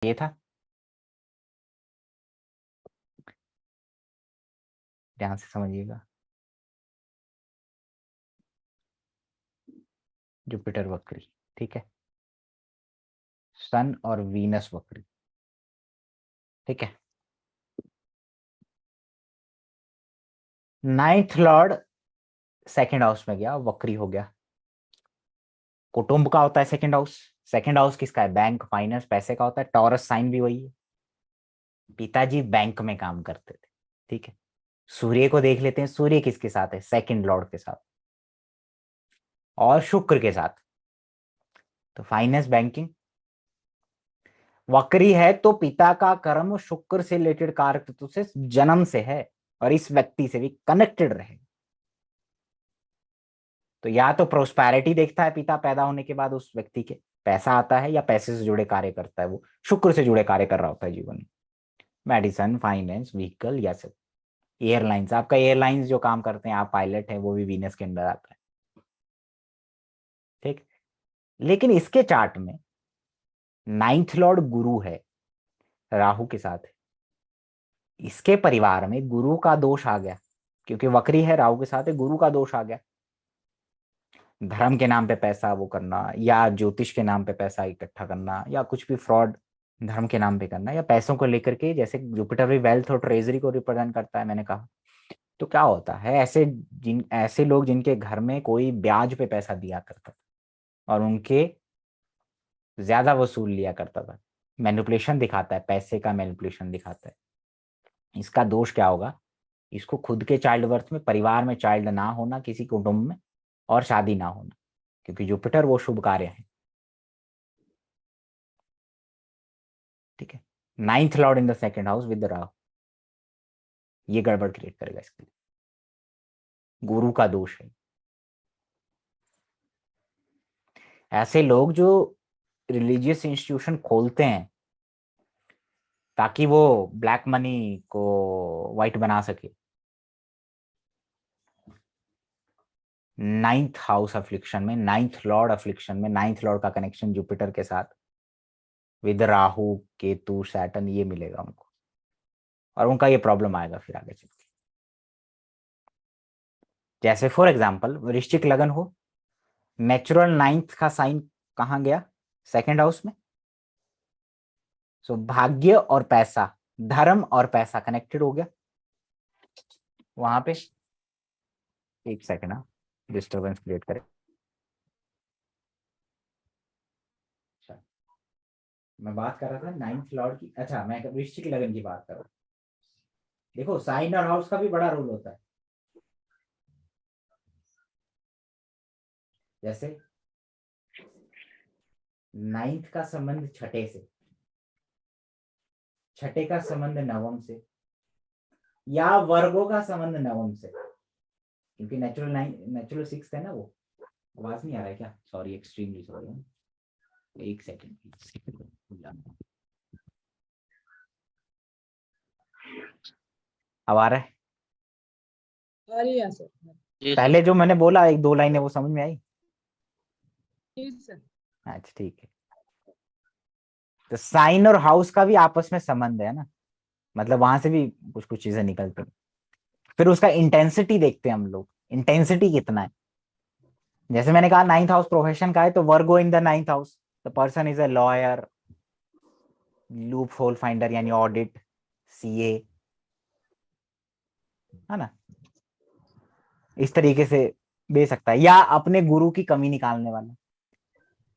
ये था, ध्यान से समझिएगा। जुपिटर वक्री, ठीक है, सन और वीनस वक्री, ठीक है। नाइन्थ लॉर्ड सेकंड हाउस में गया, वक्री हो गया। कुटुंब का होता है सेकंड हाउस। सेकंड हाउस किसका है? बैंक, फाइनेंस, पैसे का होता है। टॉरस साइन भी वही है। पिताजी बैंक में काम करते थे, ठीक है। सूर्य को देख लेते हैं, सूर्य किसके साथ है? सेकंड लॉर्ड के साथ और शुक्र के साथ। तो फाइनेंस, बैंकिंग। वक्री है तो पिता का कर्म शुक्र से रिलेटेड कारक से जन्म से है और इस व्यक्ति से भी कनेक्टेड रहे। तो या तो प्रोस्पैरिटी देखता है पिता पैदा होने के बाद उस व्यक्ति के, पैसा आता है, या पैसे से जुड़े कार्य करता है, वो शुक्र से जुड़े कार्य कर रहा होता है जीवन में। मेडिसन, फाइनेंस, व्हीकल, या सब। एयरलाइंस, आपका एयरलाइंस जो काम करते हैं, आप पायलट हैं, वो भी वीनस के अंदर आता है, ठीक। लेकिन इसके चार्ट में नाइन्थ लॉर्ड गुरु है, राहु के साथ है। इसके परिवार में गुरु का दोष आ गया, क्योंकि वक्री है, राहु के साथ है, गुरु का दोष आ गया। धर्म के नाम पे पैसा वो करना, या ज्योतिष के नाम पे पैसा इकट्ठा करना, या कुछ भी फ्रॉड धर्म के नाम पे करना, या पैसों को लेकर के, जैसे जुपिटर भी वेल्थ और ट्रेजरी को रिप्रेजेंट करता है, मैंने कहा। तो क्या होता है, ऐसे लोग जिनके घर में कोई ब्याज पे पैसा दिया करता था और उनके ज्यादा वसूल लिया करता था, मैनिपुलेशन दिखाता है, पैसे का मैनिपुलेशन दिखाता है। इसका दोष क्या होगा? इसको खुद के चाइल्ड बर्थ में, परिवार में चाइल्ड ना होना, किसी कुटुंब में, और शादी ना होना, क्योंकि जुपिटर वो शुभ कार्य है, ठीक है। Ninth Lord in the second house with Rahu, ये गड़बड़ क्रिएट करेगा इसके लिए, गुरु का दोष है। ऐसे लोग जो रिलीजियस इंस्टीट्यूशन खोलते हैं ताकि वो ब्लैक मनी को व्हाइट बना सके, नाइन्थ हाउस अफ्लिक्शन में, नाइन्थ लॉर्ड अफ्लिक्शन में, नाइन्थ लॉर्ड का कनेक्शन जुपिटर के साथ विद राहु, केतु, सैटर्न, ये मिलेगा उनको, और उनका ये प्रॉब्लम आएगा फिर आगे चल के। जैसे फॉर एग्जाम्पल वृश्चिक लगन हो, नेचुरल नाइन्थ का साइन कहाँ गया? सेकंड हाउस में। सो भाग्य और पैसा, धर्म और पैसा कनेक्टेड हो गया वहां पे। एक सेकंड, हाँ, डिस्टर्बेंस क्रिएट करे। अच्छा, मैं बात कर रहा था नाइन्थ लॉर्ड की, अच्छा मैं वृश्चिक लगन की बात कर रहा हूँ। देखो साइन और हाउस का भी बड़ा रोल होता है। जैसे नाइन्थ का संबंध छठे से, छठे का संबंध नवम से, या वर्गों का संबंध नवम से, क्योंकि नेचुरल सिक्स है ना वो। आवाज नहीं आ रहा है क्या? Sorry, extremely sorry. एक सेकंड, अब आ रहा है? अरे यार सर, पहले जो मैंने बोला एक दो लाइनें, वो समझ में आई? ठीक सर। अच्छा ठीक है। तो साइन और हाउस का भी आपस में संबंध है ना, मतलब वहां से भी कुछ कुछ चीजें निकलती हैं। फिर उसका इंटेंसिटी देखते हैं हम लोग, इंटेंसिटी कितना है। जैसे मैंने कहा नाइन्थ हाउस प्रोफेशन का है, तो Virgo in the ninth house, the person is a lawyer, loophole finder यानी ऑडिट, सीए, है ना, इस तरीके से दे सकता है। या अपने गुरु की कमी निकालने वाला।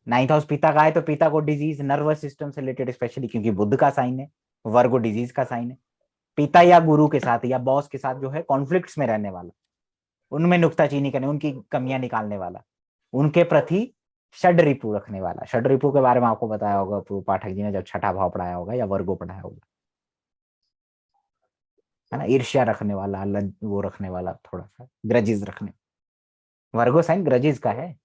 नाइन्थ हाउस पिता का है तो पिता को डिजीज, नर्वस सिस्टम से रिलेटेड, स्पेशली क्योंकि बुध का साइन है, वर्गो डिजीज का साइन है। पिता या गुरु के साथ या बॉस के साथ जो है कॉन्फ्लिक्ट्स में रहने वाला, उनमें नुक्ताचीनी करने, उनकी कमियां निकालने वाला, उनके प्रति षड रिपु रखने वाला। षड रिपु के बारे में आपको बताया होगा पूर्व पाठक जी ने, जब छठा भाव पढ़ाया होगा या वर्गो पढ़ाया होगा, है ना। ईर्ष्या रखने वाला, वो रखने वाला, थोड़ा सा ग्रजेस रखने, वर्गो साइन ग्रजेस का है।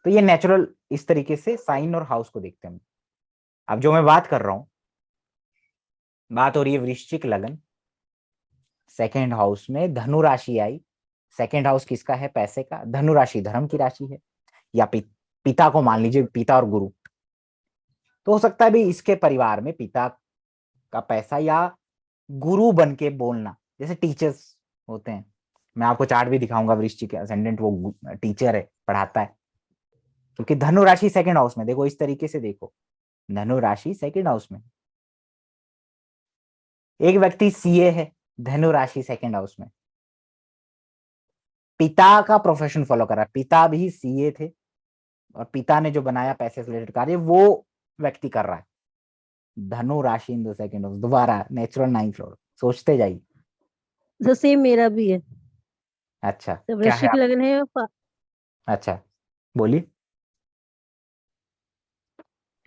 तो ये नेचुरल, इस तरीके से साइन और हाउस को देखते हैं। अब जो मैं बात कर रहा हूं, बात हो रही है वृश्चिक लगन, सेकेंड हाउस में धनु राशि आई। सेकेंड हाउस किसका है? पैसे का। धनु राशि धर्म की राशि है, या पिता को मान लीजिए, पिता और गुरु। तो हो सकता है भी इसके परिवार में पिता का पैसा या गुरु बन के बोलना, जैसे टीचर्स होते हैं। मैं आपको चार्ट भी दिखाऊंगा, वृश्चिक असेंडेंट वो टीचर है, पढ़ाता है। क्योंकि धनु राशि सेकंड हाउस में, देखो इस तरीके से देखो, धनु राशि सेकंड हाउस में, एक व्यक्ति सीए है, धनु राशि सेकंड हाउस में, पिता का प्रोफेशन फॉलो कर रहा है, पिता भी सीए थे और पिता ने जो बनाया पैसे से रिलेटेड कार्य वो व्यक्ति कर रहा है। धनु राशि इन द सेकंड हाउस, दोबारा नेचुरल नाइन्थ फ्लोर, सोचते जाइए। तो सेम मेरा भी है। अच्छा तो क्या है वृश्चिक आप? लगन है अच्छा बोलिए।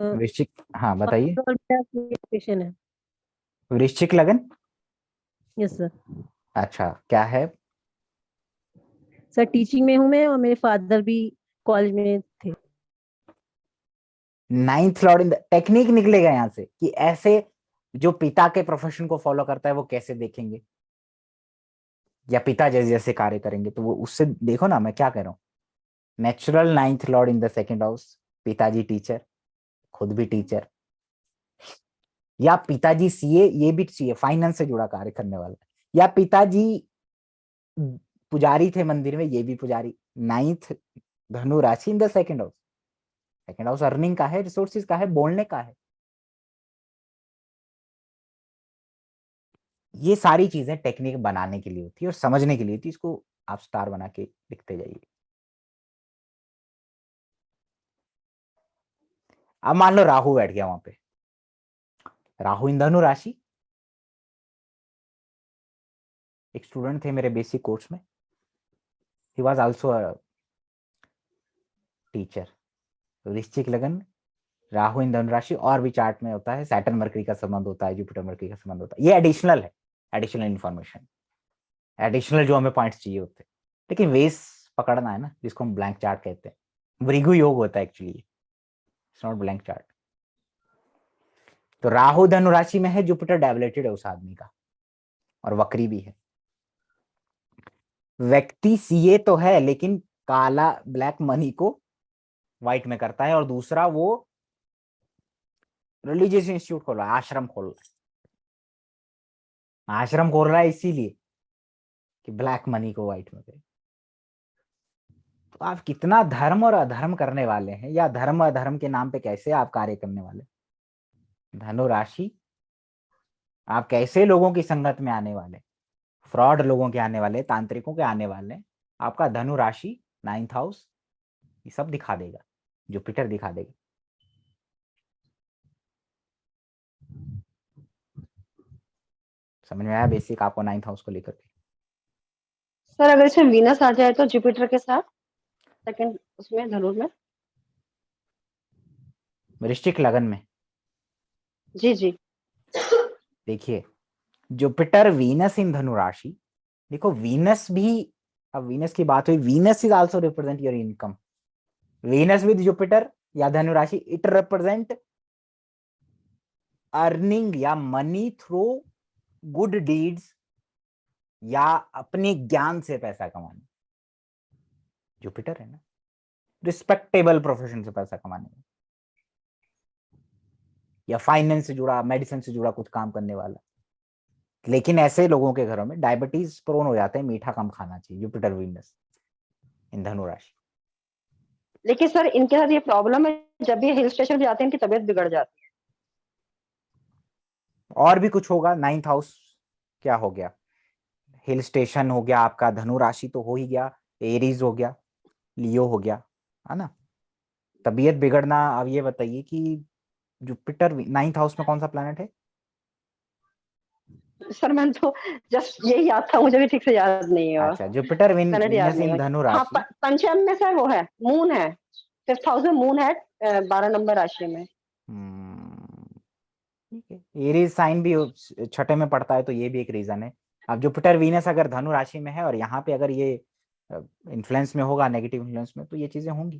वृश्चिक, हाँ बताइए। क्वेश्चन है। वृश्चिक लगन, यस सर। अच्छा क्या है? सर टीचिंग में हूँ मैं, और मेरे फादर भी कॉलेज में थे। Ninth Lord in the, technique निकलेगा यहाँ से कि ऐसे जो पिता के प्रोफेशन को फॉलो करता है वो कैसे देखेंगे, या पिता जैसे जैसे कार्य करेंगे, तो वो उससे देखो ना मैं क्या कह रहा हूँ। Natural ninth Lord in the second house, पिताजी टीचर, खुद भी टीचर, या पिताजी सीए, ये भी सीए फाइनेंस से जुड़ा कार्य करने वाला, या पिताजी पुजारी थे मंदिर में, ये भी पुजारी। नाइन्थ धनु राशि in the second house, second house earning का है, रिसोर्सेज का है, बोलने का है। ये सारी चीजें टेक्निक बनाने के लिए होती है और समझने के लिए होती है, इसको आप स्टार बना के लिखते जाइए। अब मान लो राहु बैठ गया वहां पे, राहु इन धनु राशि, एक स्टूडेंट थे मेरे बेसिक कोर्स में, he was also a teacher. वृश्चिक लगन, राहु इन धनु राशि, और भी चार्ट में होता है, सैटर्न मरकरी का संबंध होता है, जुपिटर मरकरी का संबंध होता है, ये एडिशनल है, एडिशनल इन्फॉर्मेशन, एडिशनल जो हमें पॉइंट्स चाहिए होते हैं। लेकिन वेस पकड़ना है ना, जिसको हम ब्लैंक चार्ट कहते हैं, भृगु योग होता है actually, it's not blank chart. तो राहु धनु राशि में है, जुपिटर डेबिलेटेड है उस आदमी का, और वक्री भी है। व्यक्ति सीए तो है, लेकिन काला ब्लैक मनी को व्हाइट में करता है, और दूसरा वो रिलीजियस इंस्टीट्यूट खोल रहा है, आश्रम खोल रहा है, आश्रम खोल रहा है इसीलिए कि ब्लैक मनी को व्हाइट में करे। तो आप कितना धर्म और अधर्म करने वाले हैं, या धर्म अधर्म के नाम पे कैसे आप कार्य करने वाले। धनु राशि, आप कैसे लोगों की संगत में आने वाले, फ्रॉड लोगों के आने वाले, तांत्रिकों के आने वाले। आपका धनु राशि नाइन्थ हाउस ये सब दिखा देगा, जुपिटर दिखा देगा। समझ में आया बेसिक आपको नाइन्थ हाउस को लेकर के? सर अगर इसमें वीनस आ जाए तो जुपिटर के साथ सेकंड उसमें धनु में। वृश्चिक लगन में जी जी। देखिए, जुपिटर वीनस इन धनु राशि, देखो वीनस भी, अब वीनस की बात हुई, Venus is also represent your income. Venus with Jupiter या धनु राशि, इट रिप्रेजेंट अर्निंग या मनी थ्रू गुड डीड्स, या अपने ज्ञान से पैसा कमाने। जुपिटर है ना, रिस्पेक्टेबल प्रोफेशन से पैसा कमाने में, या फाइनेंस से जुड़ा, मेडिसिन से जुड़ा कुछ काम करने वाला। लेकिन ऐसे लोगों के घरों में डायबिटीज प्रोन हो जाते हैं, मीठा कम खाना चाहिए, जुपिटर वीनस इन धनु राशि। लेकिन सर इनके साथ ये प्रॉब्लम है, जब भी हिल स्टेशन जाते हैं इनकी तबीयत बिगड़ जाती है। और भी कुछ होगा, नाइन्थ हाउस क्या हो गया, हिल स्टेशन हो गया, आपका धनु राशि तो हो ही गया, एरीज हो गया, लियो हो गया, है ना। तबीयत बिगड़ना, अब ये बताइए कि जुपिटर नाइन्थ हाउस में कौन सा प्लैनेट है? सर मैंने तो जस्ट यही याद था, मुझे भी ठीक से याद नहीं है। अच्छा, जुपिटर प्लैनेट याद वीनस नहीं इन है। धनु हाँ राशि। पंचम में सर वो है, मून है, 5th हाउस में मून है, 12 नंबर राशि में। ठीक है, एरीज साइन भी छठे में पड़ता है, तो ये भी एक रीजन है। अब जुपिटर वीनस अगर धनु राशि में है और यहाँ पे अगर ये इन्फ्लुएंस में होगा, नेगेटिव इन्फ्लुएंस में, तो ये चीजें होंगी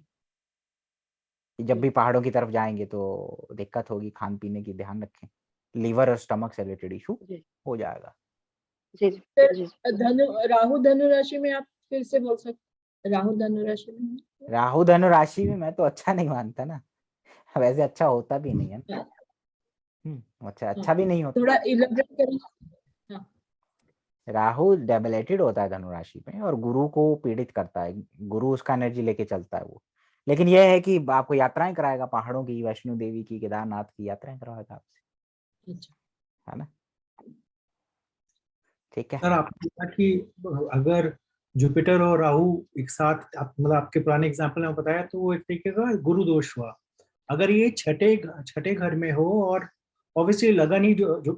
कि जब भी पहाड़ों की तरफ जाएंगे तो दिक्कत होगी, खान पीने की ध्यान रखें, लीवर और स्टमक से रिलेटेड इशू हो जाएगा। जी जी जी। धनु राहु धनु राशि में आप फिर से बोल सकते, राहु धनु राशि में। राहु धनु राशि में मैं तो अच्छा नहीं मानता ना, वैसे अच्छा होता भी नहीं है ना। अच्छा, अच्छा भी नहीं होता। थोड़ा इलेबरेट करें। हाँ, राहु डेबिलेटेड होता है धनु राशि में और गुरु को पीड़ित करता है, गुरु उसका एनर्जी लेके चलता है वो। लेकिन यह है कि आपको यात्राएं कराएगा, पहाड़ों की, वैष्णो देवी की, केदारनाथ की यात्राएं करवाएगा आपसे, अच्छा। है ना। ठीक है। सर आपने कहा कि अगर जुपिटर और राहु एक साथ मतलब आपके पुराने एग्जाम्पल में बताया तो वो एक तरीके का गुरु दोष हुआ। अगर ये छठे घर में हो और ऑब्वियसली लगन ही जो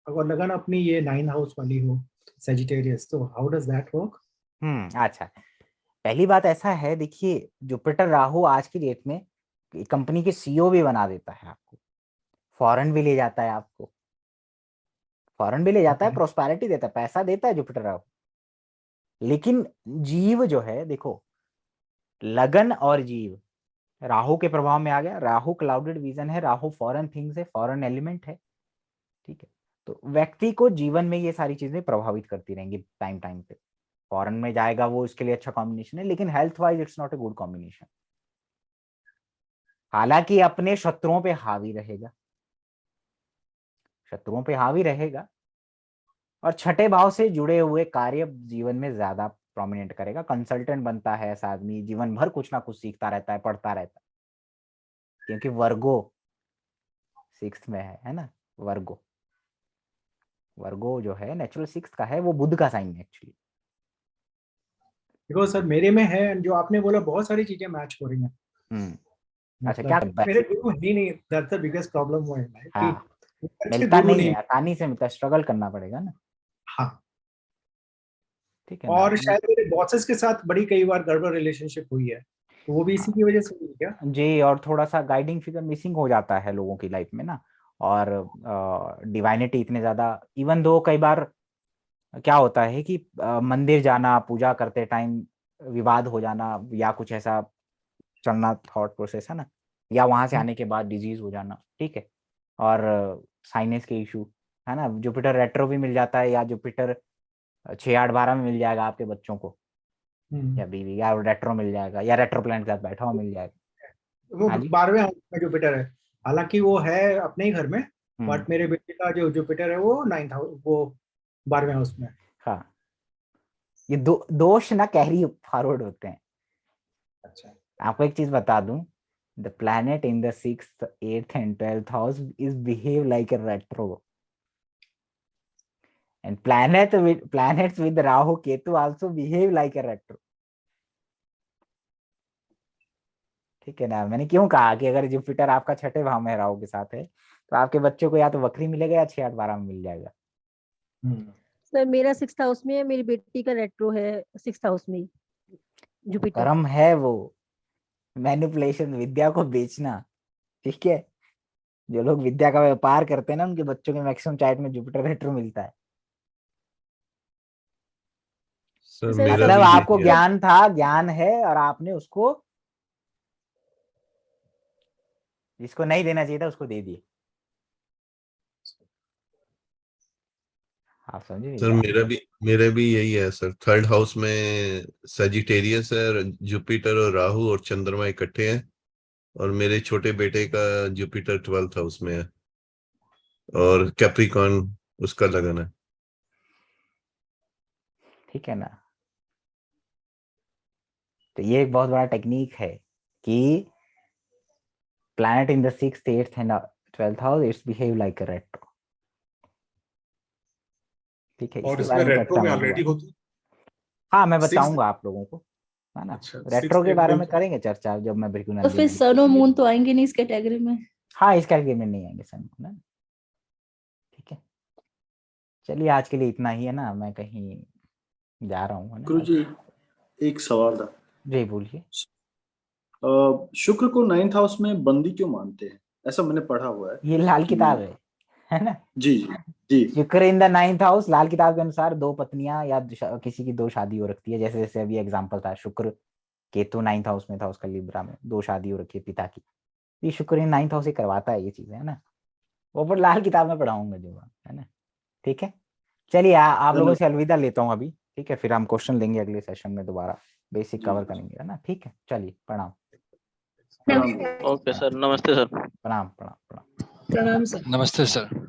अगर लगन अपनी ये 9th हाउस वाली हो सेजिटेरियस, तो हाउ डज दैट वर्क? अच्छा, पहली बात ऐसा है, देखिए जुपिटर राहु आज की डेट में कंपनी के सीईओ भी बना देता है आपको, फॉरेन भी ले जाता है आपको, फॉरेन भी ले जाता है, प्रोस्पेरिटी देता है, पैसा देता है जुपिटर राहु। लेकिन जीव जो है, देखो लगन और जीव राहु के प्रभाव में आ गया। राहु क्लाउडेड विजन है, राहु फॉरेन थिंग्स है, फॉरेन एलिमेंट है, ठीक है। तो व्यक्ति को जीवन में ये सारी चीजें प्रभावित करती रहेंगी टाइम टाइम पे। फॉरेन में जाएगा वो, इसके लिए अच्छा कॉम्बिनेशन है, लेकिन health wise it's not a good combination. हालांकि अपने शत्रुओं पे हावी रहेगा, शत्रुओं पे हावी रहेगा, और छठे भाव से जुड़े हुए कार्य जीवन में ज्यादा प्रोमिनेंट करेगा। कंसल्टेंट बनता है ऐसा आदमी, जीवन भर कुछ ना कुछ सीखता रहता है, पढ़ता रहता है, क्योंकि वर्गो 6th में है ना। वर्गो, वर्गो जो है नेचुरल 6th का है, वो बुध का साइन है एक्चुअली। देखो सर मेरे में है, जो आपने बोला बहुत सारी चीजें मैच हो रही हैं। अच्छा, क्या मतलब मेरे गुरु ही नहीं, दैट्स द बिगेस्ट प्रॉब्लम वो है कि हाँ, अच्छे मिलता गुरु नहीं नहीं। है, आसानी से मिलता, स्ट्रगल करना पड़ेगा ना। हाँ, ठीक है ना। और शायद मेरे बॉसेस के साथ बड़ी कई बार गड़बड़ रिलेशनशिप हुई है, तो वो भी इसी की वजह से हुई क्या? जी, और थोड़ा सा गाइडिंग फिगर मिसिंग हो जाता है लोगों की लाइफ में ना। और डिवाइनिटी इतने ज्यादा, इवन दो कई बार क्या होता है कि मंदिर जाना, पूजा करते टाइम विवाद हो जाना, या कुछ ऐसा चलना, थॉट प्रोसेस है ना, या वहां से आने के बाद डिजीज हो जाना, ठीक है। और साइनस के इशू, है ना। जुपिटर रेट्रो भी मिल जाता है, या जुपिटर 6 8 12 में मिल जाएगा आपके बच्चों को, या बीवी, या रेट्रो मिल जाएगा, या रेट्रो प्लानेट के साथ बैठा हुआ मिल जाएगा। वो हाँ जी। 12वें हाउस में जुपिटर है, हालांकि वो है अपने ही घर में, हम्म। बट मेरे बेटे का जो जुपिटर है वो 9th हाउस, वो 12वें हाउस में है। हाँ, ये दोष ना कैरी फॉरवर्ड होते हैं। अच्छा, आपको एक चीज बता दूं, the planet in the 6th 8th and 12th house is behave like a retro, and planets with Rahu Ketu also behave like a retro। ठीक है ना। मैंने क्यों कहा कि अगर जुपिटर आपका छठे भाव में राहु के साथ है, तो आपके बच्चों को या तो वक्री मिलेगा, या 6 8 12 में मिल जाएगा। सर मेरा 6th हाउस में है, मेरी बेटी का रेट्रो है 6th हाउस में ही, जुपिटर। कर्म है वो, मैनिपुलेशन, विद्या को बेचना, ठीक है। जो लोग विद्या का व्यापार करते हैं ना, उनके बच्चों के मैक्सिमम चार्ट में जुपिटर रेट्रो मिलता है। सर सर मेरा मतलब भी आपको यही है। ज्ञान था, ज्ञान है, और आपने उसको, जिसको नहीं देना चाहिए था उसको दे दिए। आप समझे मेरी सर बात। मेरा भी यही है सर। 3rd हाउस में सजिटेरियस है, जुपिटर और राहु और चंद्रमा इकट्ठे हैं, और मेरे छोटे बेटे का जुपिटर 12th हाउस में है, और कैप्रिकॉर्न उसका लगन है। ठीक है ना। तो ये एक बहुत बड़ा टेक्निक है कि planet in the 6th 8th and 12th house it's behave like a retro। ठीक है, और इसके इसमें बारे में रेट्रो चर्चा में में ऑलरेडी होगा। होती हाँ, मैं सिक्स। बताऊंगा आप लोगों को, है ना। अच्छा, रेट्रो के बारे में 6th करेंगे चर्चा जब मैं बिल्कुल तो फिर सन और मून तो आएंगे नहीं इस कैटेगरी में? हाँ, इस कैटेगरी में नहीं आएंगे सन, ना। ठीक है, चलिए आज के लिए इतना ही है ना, मैं कहीं जा रहा हूँ, है ना। गुरुजी एक सवाल था। जी बोलिए। शुक्र को 9th हाउस में बंदी क्यों मानते हैं? ऐसा मैंने पढ़ा हुआ है ये लाल कि किताब है ना। जी जी जी। शुक्र इन द 9th हाउस, लाल किताब के अनुसार 2 पत्नियां या किसी की 2 शादी हो रखती है। जैसे जैसे अभी एग्जांपल था, शुक्र केतु 9th हाउस में था उसका, लिब्रा में 2 शादी हो रखी है पिता की। ये शुक्र इन 9th हाउस से करवाता है ये चीजें, है ना। वो पर लाल किताब में पढ़ाऊंगा जो, है ना। ठीक है, चलिए आप लोगों से धन्यवाद अलविदा लेता हूँ अभी। ठीक है, फिर हम क्वेश्चन लेंगे अगले सेशन में दोबारा, बेसिक जी कवर करेंगे, है ना। ठीक है, चलिए प्रणाम। प्रणाम। ओके सर, नमस्ते सर। प्रणाम प्रणाम प्रणाम। प्रणाम सर। नमस्ते सर।